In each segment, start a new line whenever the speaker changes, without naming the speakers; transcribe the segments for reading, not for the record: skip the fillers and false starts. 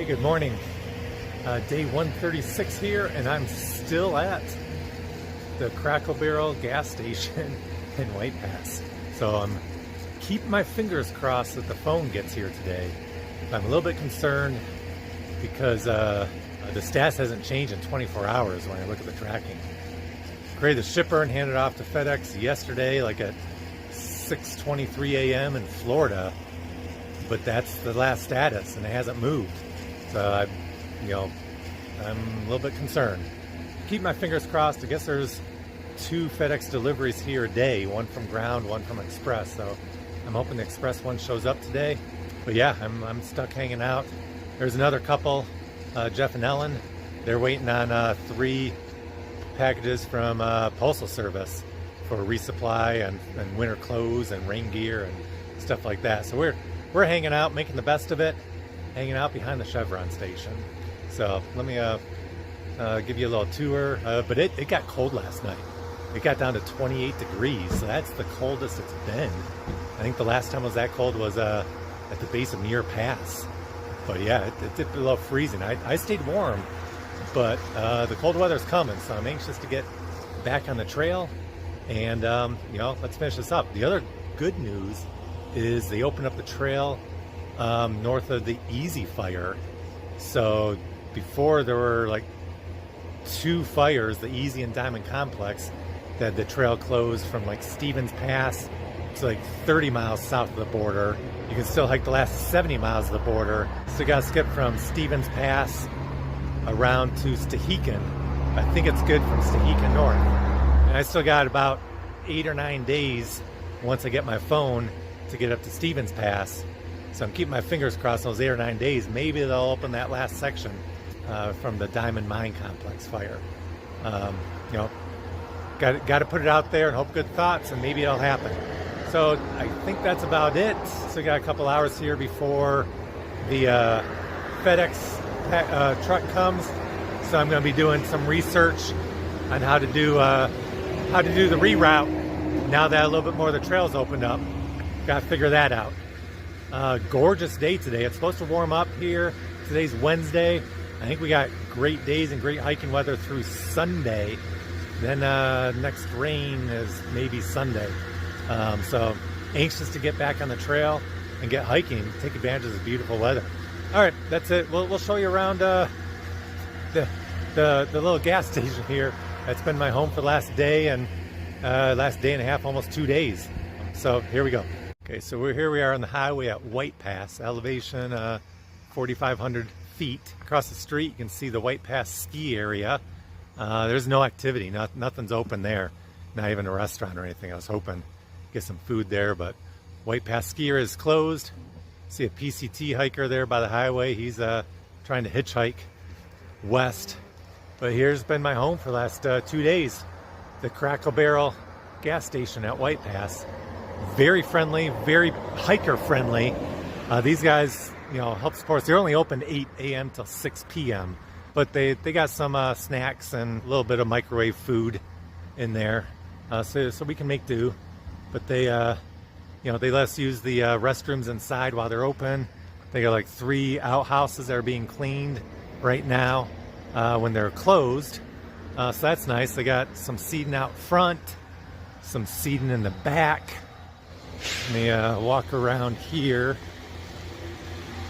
Good morning. Day 136 here, and I'm still at the Crackle Barrel gas station in White Pass. So I'm keeping my fingers crossed that the phone gets here today. I'm a little bit concerned because the stats hasn't changed in 24 hours when I look at the tracking. Created the shipper and handed it off to FedEx yesterday, like at 6:23 a.m. in Florida. But that's the last status, and it hasn't moved. So I'm a little bit concerned. Keep my fingers crossed. I guess there's 2 FedEx deliveries here a day, one from ground, one from express. So I'm hoping the express one shows up today. But yeah, I'm stuck hanging out. There's another couple, Jeff and Ellen. They're waiting on 3 packages from Postal Service for resupply and winter clothes and rain gear and stuff like that. So we're hanging out, making the best of it, hanging out behind the Chevron station. So let me give you a little tour. But it got cold last night. It got down to 28 degrees, so that's the coldest it's been. I think the last time it was that cold was at the base of Muir Pass. But yeah, it dipped below freezing. I stayed warm, but the cold weather's coming, so I'm anxious to get back on the trail. And let's finish this up. The other good news is they opened up the trail north of the Easy Fire. So before there were like 2 fires, the Easy and Diamond Complex, that the trail closed from like Stevens Pass to like 30 miles south of the border. You can still hike the last 70 miles of the border. So you gotta skip from Stevens Pass around to Stehekin. I think it's good from Stehekin north. And I still got about 8 or 9 days once I get my phone to get up to Stevens Pass. So I'm keeping my fingers crossed those 8 or 9 days. Maybe they'll open that last section from the Diamond Mine Complex fire. Got to put it out there and hope good thoughts, and maybe it'll happen. So I think that's about it. So we got a couple hours here before the FedEx truck comes. So I'm going to be doing some research on how to do the reroute now that a little bit more of the trails opened up. Got to figure that out. Gorgeous day today. It's supposed to warm up here. Today's Wednesday. I think we got great days and great hiking weather through Sunday. Then next rain is maybe Sunday. So anxious to get back on the trail and get hiking, take advantage of this beautiful weather. All right, that's it. We'll show you around the little gas station here. That's been my home for the last day and a half, almost 2 days. So here we go. Okay, so we are on the highway at White Pass, elevation 4,500 feet. Across the street, you can see the White Pass ski area. There's no activity, nothing's open there, not even a restaurant or anything. I was hoping to get some food there, but White Pass ski area is closed. See a PCT hiker there by the highway. He's trying to hitchhike west. But here's been my home for the last 2 days. The Crackle Barrel gas station at White Pass. Very friendly, very hiker friendly. These guys, help support us. They're only open 8 a.m. till 6 p.m. But they got some snacks and a little bit of microwave food in there, so we can make do. But they let us use the restrooms inside while they're open. They got like 3 outhouses that are being cleaned right now when they're closed. So that's nice. They got some seating out front, some seating in the back. Let me walk around here.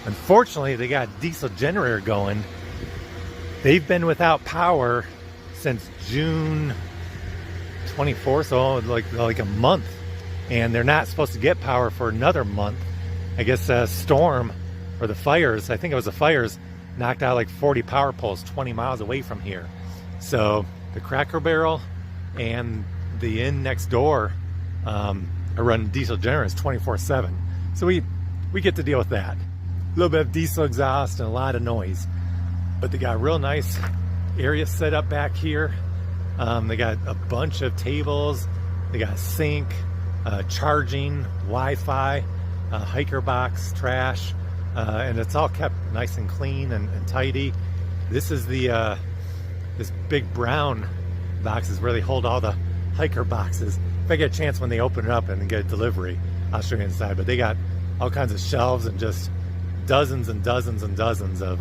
Unfortunately, they got a diesel generator going. They've been without power since June 24th, so like a month. And they're not supposed to get power for another month. I guess a storm or the fires, I think it was the fires, knocked out like 40 power poles 20 miles away from here. So the Cracker Barrel and the inn next door are running diesel generators 24/7. So we get to deal with that. A little bit of diesel exhaust and a lot of noise. But they got a real nice area set up back here. They got a bunch of tables. They got a sink, charging, Wi-Fi, hiker box, trash, and it's all kept nice and clean and tidy. This is this big brown boxes where they hold all the hiker boxes. If I get a chance when they open it up and get a delivery, I'll show you inside. But they got all kinds of shelves and just dozens and dozens and dozens of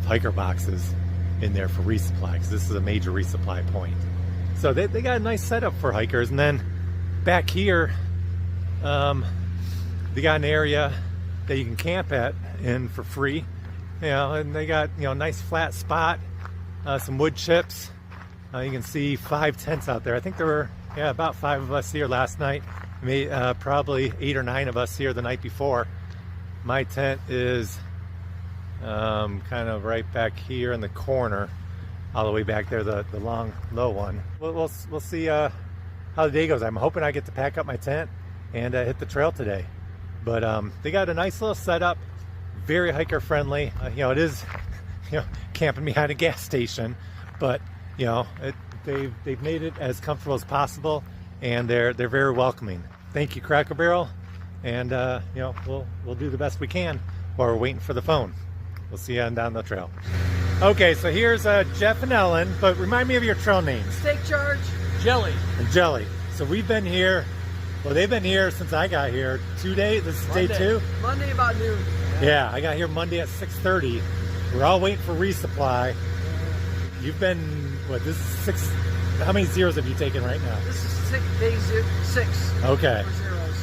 hiker boxes in there for resupply, because this is a major resupply point. So they got a nice setup for hikers. And then back here, they got an area that you can camp at and for free, you know, and they got, you know, a nice flat spot, some wood chips. You can see 5 tents out there. I think there were, yeah, about 5 of us here last night. Probably 8 or 9 of us here the night before. My tent is kind of right back here in the corner, all the way back there, the long, low one. We'll see how the day goes. I'm hoping I get to pack up my tent and hit the trail today. But they got a nice little setup, very hiker friendly. You know, it is, you know, camping behind a gas station, but you know, they've made it as comfortable as possible, and they're very welcoming. Thank you, Cracker Barrel, and you know, we'll do the best we can while we're waiting for the phone. We'll see you on down the trail. Okay, so here's Jeff and Ellen, but remind me of your trail names.
Steak Charge, Jelly.
And Jelly. So we've been here, well, they've been here since I got here. 2 days, this is
Monday.
day 2?
Monday about noon.
Yeah, I got here Monday at 6:30. We're all waiting for resupply. You've been, what, this is 6, how many zeros have you taken right now?
This is day 6.
Okay.
4 zeros.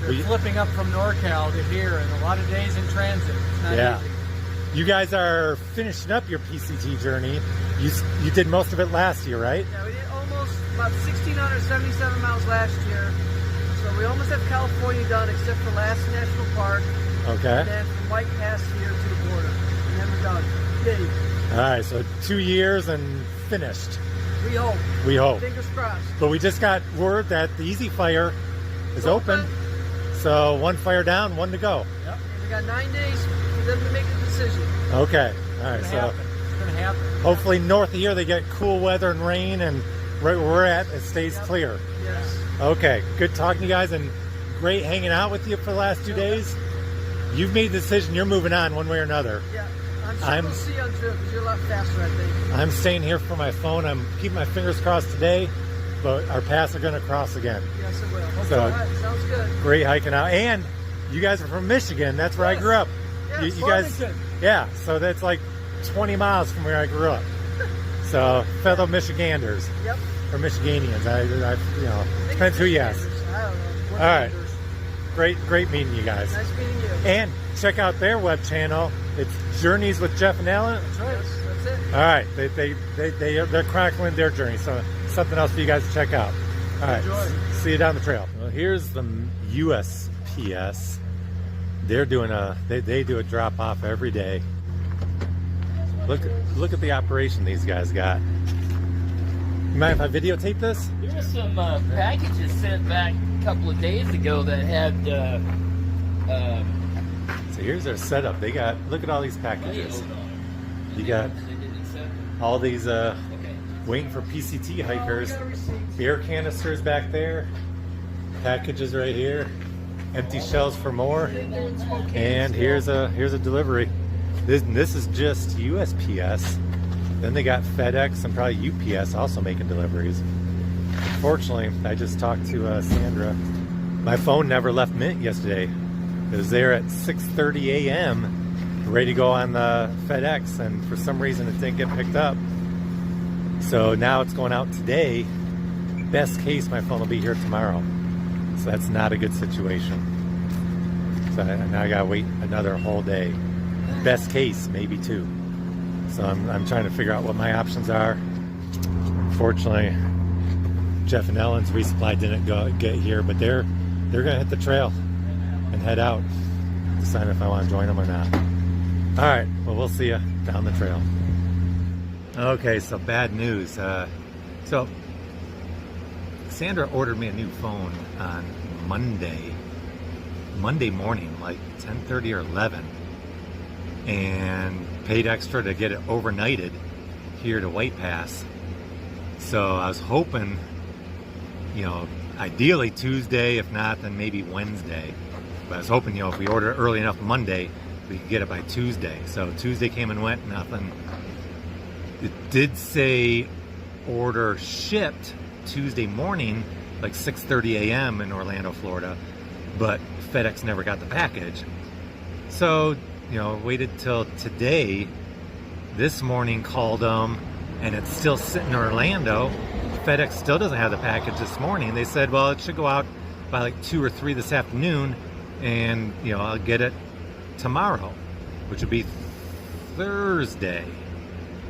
After flipping up from NorCal to here, and a lot of days in transit. It's not easy.
You guys are finishing up your PCT journey. You did most of it last year, right?
Yeah, we did almost about 1,677 miles last year. So we almost have California done, except for Last National Park.
Okay.
And then from White Pass here to the border. And then we're done. Yay.
All right, so 2 years and finished.
We hope.
We hope.
Fingers crossed.
But we just got word that the Easy Fire is open. So 1 fire down, 1 to go.
Yep. And we got 9 days for them to make a decision.
Okay. All right.
It's
So
gonna happen.
hopefully north of here they get cool weather and rain, and right where we're at, it stays clear.
Yes.
Okay. Good talking to you guys, and great hanging out with you for the last 2 days. You've made the decision. You're moving on one way or another.
Yeah. I'm sure we'll see you on trail because you're a lot faster, I think.
I'm staying here for my phone. I'm keeping my fingers crossed today, but our paths are going to cross again.
Yes, it will. Hope
So-
so. Sounds good.
Great hiking out. And you guys are from Michigan. That's where I grew up.
Yes,
You guys, yeah, so that's like 20 miles from where I grew up. So fellow Michiganders
Yep.
or Michiganians, I you know, depends who you ask.
I don't know.
All right. Great meeting you guys.
Nice meeting you.
And check out their web channel. It's Journeys with Jeff and Ellen.
That's right. That's it.
All right, they're chronicling their journey, so something else for you guys to check out. All right,
Enjoy.
see you down the trail. Well, here's the USPS. They're doing they do a drop off every day. Look at the operation these guys got. You mind if I videotape this?
There were some packages sent back a couple of days ago that had
So here's their setup. They got, look at all these packages. You got all these waiting for PCT hikers. Beer canisters back there. Packages right here. Empty shells for more. And here's a delivery. This is just USPS. Then they got FedEx and probably UPS also making deliveries. Unfortunately, I just talked to Sandra. My phone never left Mint yesterday. It was there at 6:30 a.m. ready to go on the FedEx, and for some reason it didn't get picked up. So now it's going out today. Best case, my phone will be here tomorrow. So that's not a good situation. So now I gotta wait another whole day. Best case, maybe 2. So I'm trying to figure out what my options are. Unfortunately, Jeff and Ellen's resupply didn't get here, but they're gonna hit the trail and head out. Decide if I want to join them or not. All right, well, we'll see you down the trail. Okay, so bad news. So Sandra ordered me a new phone on Monday morning, like 10:30 or 11, and paid extra to get it overnighted here to White Pass. So I was hoping, you know, ideally Tuesday, if not, then maybe Wednesday. But I was hoping, you know, if we order it early enough Monday, we could get it by Tuesday. So Tuesday came and went, nothing. It did say order shipped Tuesday morning, like 6:30 a.m. in Orlando, Florida, but FedEx never got the package. So waited till today. This morning called them, and it's still sitting in Orlando. FedEx still doesn't have the package this morning. They said, well, it should go out by like 2 or 3 this afternoon, and I'll get it tomorrow, which would be Thursday.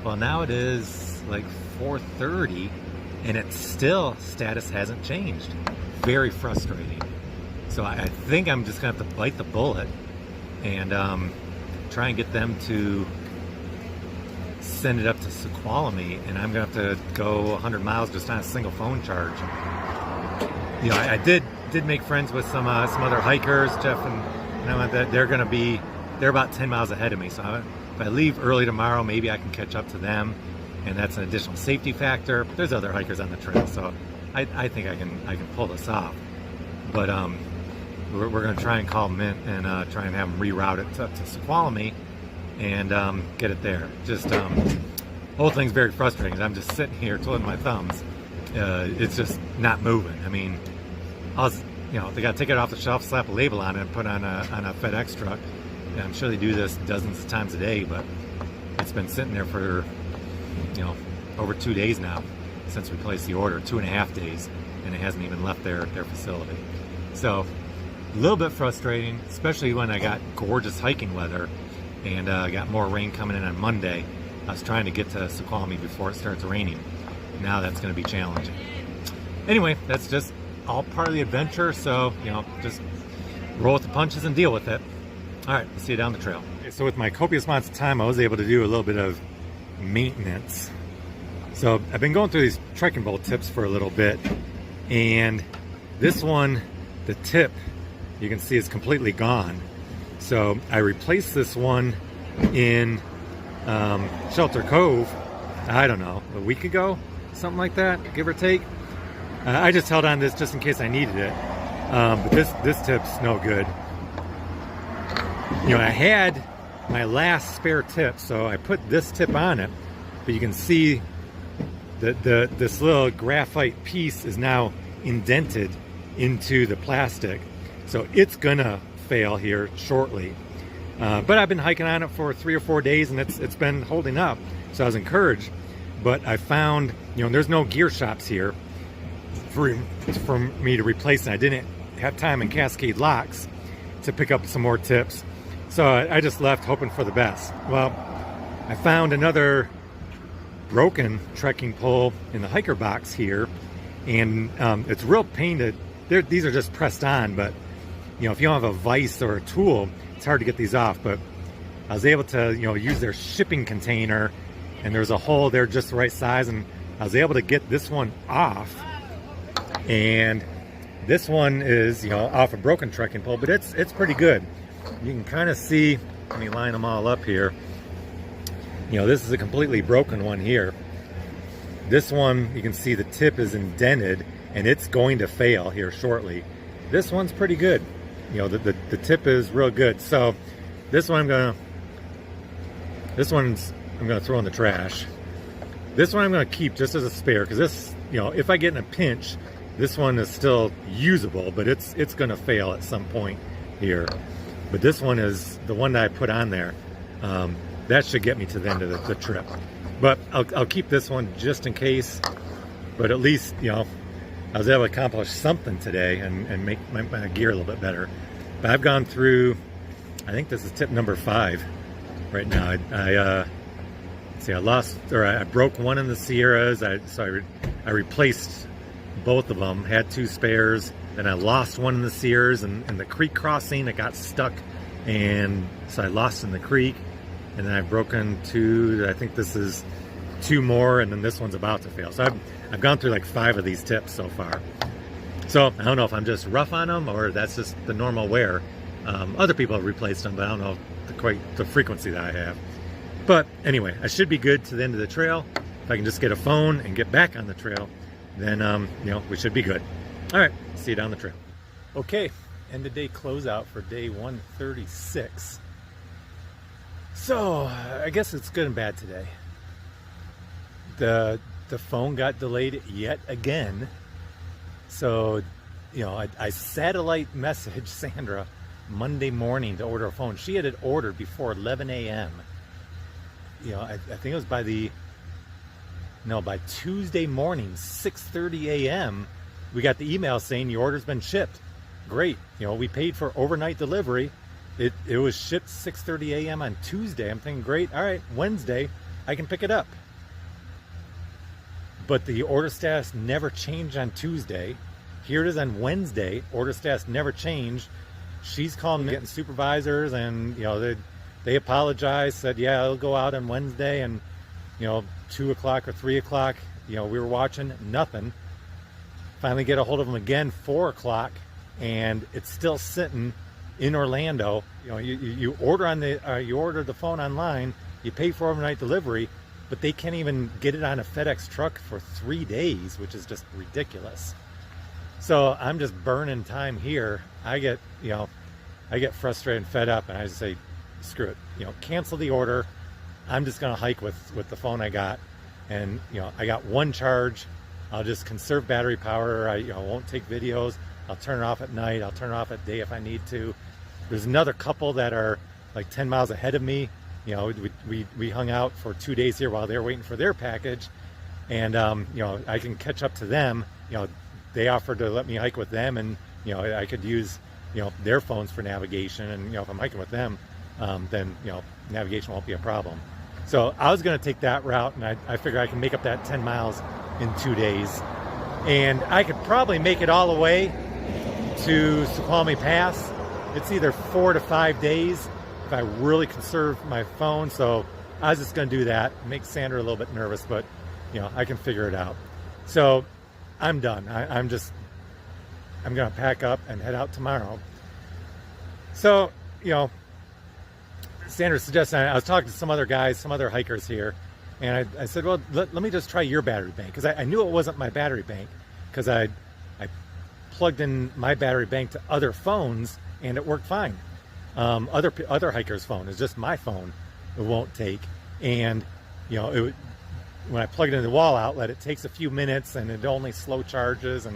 Well, now it is like 4:30, and it's still, status hasn't changed. Very frustrating. So I think I'm just gonna have to bite the bullet and try and get them to send it up to Squalamy, and I'm gonna have to go 100 miles just on a single phone charge. I did make friends with some other hikers, Jeff, and I went that they're about 10 miles ahead of me. So if I leave early tomorrow, maybe I can catch up to them, and that's an additional safety factor. There's other hikers on the trail, so I think I can pull this off. But we're going to try and call Mint and try and have them reroute it to Squalamy and get it there. Just whole thing's very frustrating. I'm just sitting here twiddling my thumbs. It's just not moving. I mean, they got to take it off the shelf, slap a label on it, and put on a FedEx truck. And I'm sure they do this dozens of times a day, but it's been sitting there for over 2 days now since we placed the order, 2.5 days, and it hasn't even left their facility. So a little bit frustrating, especially when I got gorgeous hiking weather and got more rain coming in on Monday. I was trying to get to Squalamy before it starts raining. Now that's going to be challenging. Anyway, that's just all part of the adventure, so just roll with the punches and deal with it. All right, see you down the trail. Okay, so with my copious amounts of time, I was able to do a little bit of maintenance. So I've been going through these trekking bolt tips for a little bit, and this one, the tip, you can see is completely gone. So I replaced this one in Shelter Cove, I don't know, a week ago, something like that, give or take. I just held on to this just in case I needed it, but this tip's no good. I had my last spare tip, so I put this tip on it, but you can see that this little graphite piece is now indented into the plastic, so it's gonna fail here shortly. But I've been hiking on it for 3 or 4 days, and it's been holding up, so I was encouraged. But I found, there's no gear shops here for me to replace it. I didn't have time in Cascade Locks to pick up some more tips, so I just left hoping for the best. Well, I found another broken trekking pole in the hiker box here, and it's real pain to, these are just pressed on, but if you don't have a vise or a tool, it's hard to get these off. But I was able to use their shipping container, and there's a hole there just the right size, and I was able to get this one off. And this one is off a broken trekking pole, but it's pretty good. You can kind of see, let me line them all up here. This is a completely broken one here. This one, you can see the tip is indented, and it's going to fail here shortly. This one's pretty good. The tip is real good. So this one I'm gonna throw in the trash. This one I'm gonna keep just as a spare, because this, if I get in a pinch, this one is still usable, but it's gonna fail at some point here. But this one is the one that I put on there. That should get me to the end of the trip. But I'll keep this one just in case. But at least, I was able to accomplish something today and make my gear a little bit better. But I've gone through, I think this is tip number 5 right now. I broke one in the Sierras. So I replaced both of them, had 2 spares. Then I lost one in the Sierras, and the creek crossing, it got stuck, and so I lost in the creek. And then I've broken 2, I think this is 2 more, and then this one's about to fail. So I've gone through like 5 of these tips so far. So I don't know if I'm just rough on them, or that's just the normal wear. Other people have replaced them, but I don't know quite the frequency that I have. But anyway, I should be good to the end of the trail. If I can just get a phone and get back on the trail, then we should be good. All right, see you down the trail. Okay, end of day closeout for day 136. So I guess it's good and bad today. The phone got delayed yet again. So I satellite messaged Sandra Monday morning to order a phone. She had it ordered before 11 a.m. You know, I think it was by Tuesday morning, 6:30 a.m., we got the email saying your order's been shipped. Great. You know, we paid for overnight delivery. It was shipped 6:30 a.m. on Tuesday. I'm thinking, great, all right, Wednesday, I can pick it up. But the order status never changed on Tuesday. Here it is on Wednesday. Order status never changed. She's calling, getting supervisors, and you know, they apologized, said, yeah, it'll go out on Wednesday, and you know, 2 o'clock or 3 o'clock, you know, we were watching, nothing. Finally get a hold of them again, 4 o'clock, and it's still sitting in Orlando. You know, you order the phone online, you pay for overnight delivery, but they can't even get it on a FedEx truck for 3 days, which is just ridiculous. So I'm just burning time here. I get frustrated and fed up, and I just say, screw it. You know, cancel the order. I'm just gonna hike with the phone I got, and you know, I got one charge. I'll just conserve battery power. I won't take videos. I'll turn it off at night. I'll turn it off at day if I need to. There's another couple that are like 10 miles ahead of me. You know, we hung out for 2 days here while they were waiting for their package, and you know, I can catch up to them. You know, they offered to let me hike with them, and you know, I could use, you know, their phones for navigation, and you know, if I'm hiking with them, then you know, navigation won't be a problem. So I was going to take that route, and I figure I can make up that 10 miles in 2 days, and I could probably make it all the way to Snoqualmie Pass. It's either 4 to 5 days if I really conserve my phone. So I was just going to do that. Make Sandra a little bit nervous, but you know, I can figure it out. So I'm done. I'm going to pack up and head out tomorrow. So, you know, Sandra suggested, I was talking to some other guys, some other hikers here, and I said, well, let me just try your battery bank, because I knew it wasn't my battery bank, because I plugged in my battery bank to other phones and it worked fine. Other hikers' phone is just my phone. It won't take, and you know, when I plug it in the wall outlet, it takes a few minutes and it only slow charges,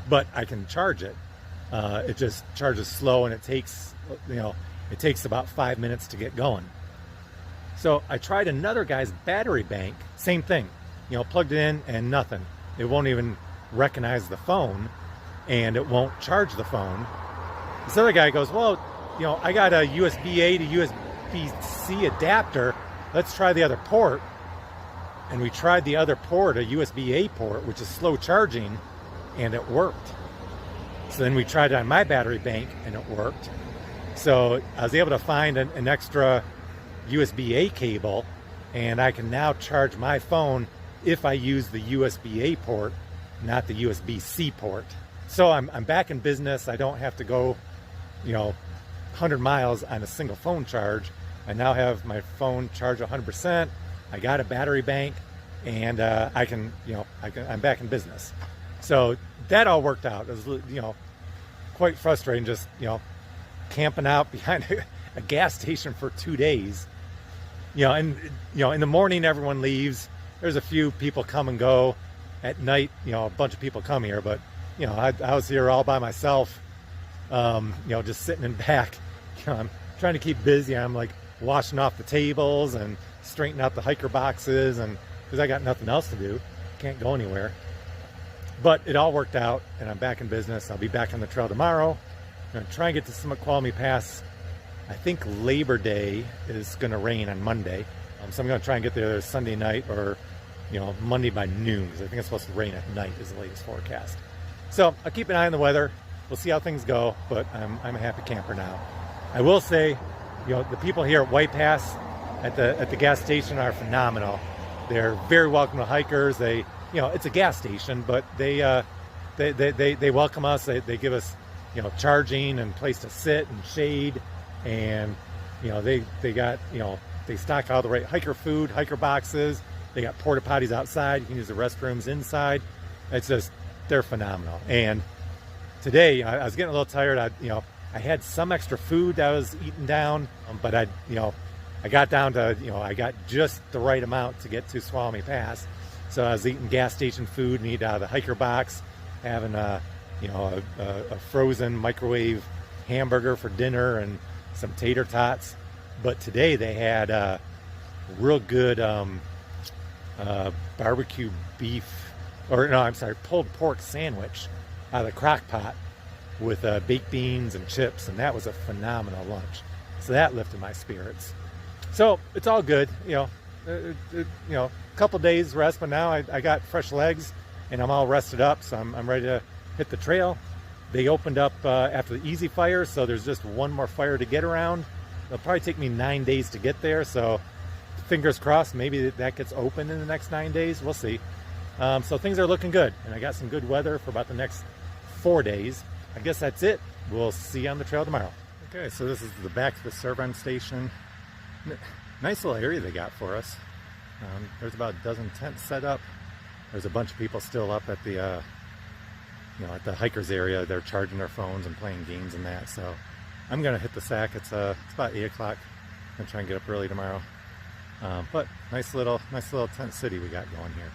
but I can charge it. It just charges slow, and it takes, you know, it takes about 5 minutes to get going. So I tried another guy's battery bank, same thing. You know, plugged it in and nothing. It won't even recognize the phone, and it won't charge the phone. This other guy goes, well, you know, I got a USB-A to USB-C adapter. Let's try the other port. And we tried the other port, a USB-A port, which is slow charging, and it worked. So then we tried it on my battery bank, and it worked. So I was able to find an extra USB-A cable, and I can now charge my phone if I use the USB-A port, not the USB-C port. So I'm back in business. I don't have to go, you know, 100 miles on a single phone charge. I now have my phone charged 100%. I got a battery bank, and I'm back in business. So that all worked out. It was, you know, quite frustrating, just, you know, camping out behind a gas station for 2 days. You know, and you know, in the morning everyone leaves. There's a few people come and go. At night, you know, a bunch of people come here, but you know, I was here all by myself. You know, just sitting in back. You know, I'm trying to keep busy. I'm like washing off the tables and straightening out the hiker boxes, and because I got nothing else to do, can't go anywhere. But it all worked out, and I'm back in business. I'll be back on the trail tomorrow. I'm going to try and get to Snoqualmie Pass. I think Labor Day is going to rain on Monday, so I'm going to try and get there Sunday night, or you know, Monday by noon, because I think it's supposed to rain at night is the latest forecast. So I'll keep an eye on the weather. We'll see how things go, but I'm a happy camper now. I will say, you know, the people here at White Pass at the gas station are phenomenal. They're very welcome to hikers. They, you know, it's a gas station, but they welcome us. They give us, you know, charging and place to sit and shade, and you know, they got, you know, they stock all the right hiker food, hiker boxes. They got porta potties outside. You can use the restrooms inside. It's just, they're phenomenal. And today I was getting a little tired. I had some extra food that I was eating down, but I got down to, you know, I got just the right amount to get to Snoqualmie Pass. So I was eating gas station food and eat out of the hiker box, having a frozen microwave hamburger for dinner and some tater tots. But today they had real good barbecue beef, or no, I'm sorry, pulled pork sandwich out of the crock pot with baked beans and chips, and that was a phenomenal lunch. So that lifted my spirits. So it's all good, you know, a couple days rest, but now I got fresh legs and I'm all rested up, so I'm ready to hit the trail. They opened up after the easy fire, so there's just one more fire to get around. It'll probably take me 9 days to get there, so fingers crossed, maybe that gets open in the next 9 days. We'll see. So things are looking good, and I got some good weather for about the next 4 days. I guess that's it. We'll see you on the trail tomorrow. Okay, so this is the back to the Servin station. Nice little area they got for us. There's about a dozen tents set up. There's a bunch of people still up at the, you know, at the hikers area. They're charging their phones and playing games and that. So I'm gonna hit the sack. It's about 8 o'clock. I'm gonna try and get up early tomorrow. But nice little tent city we got going here.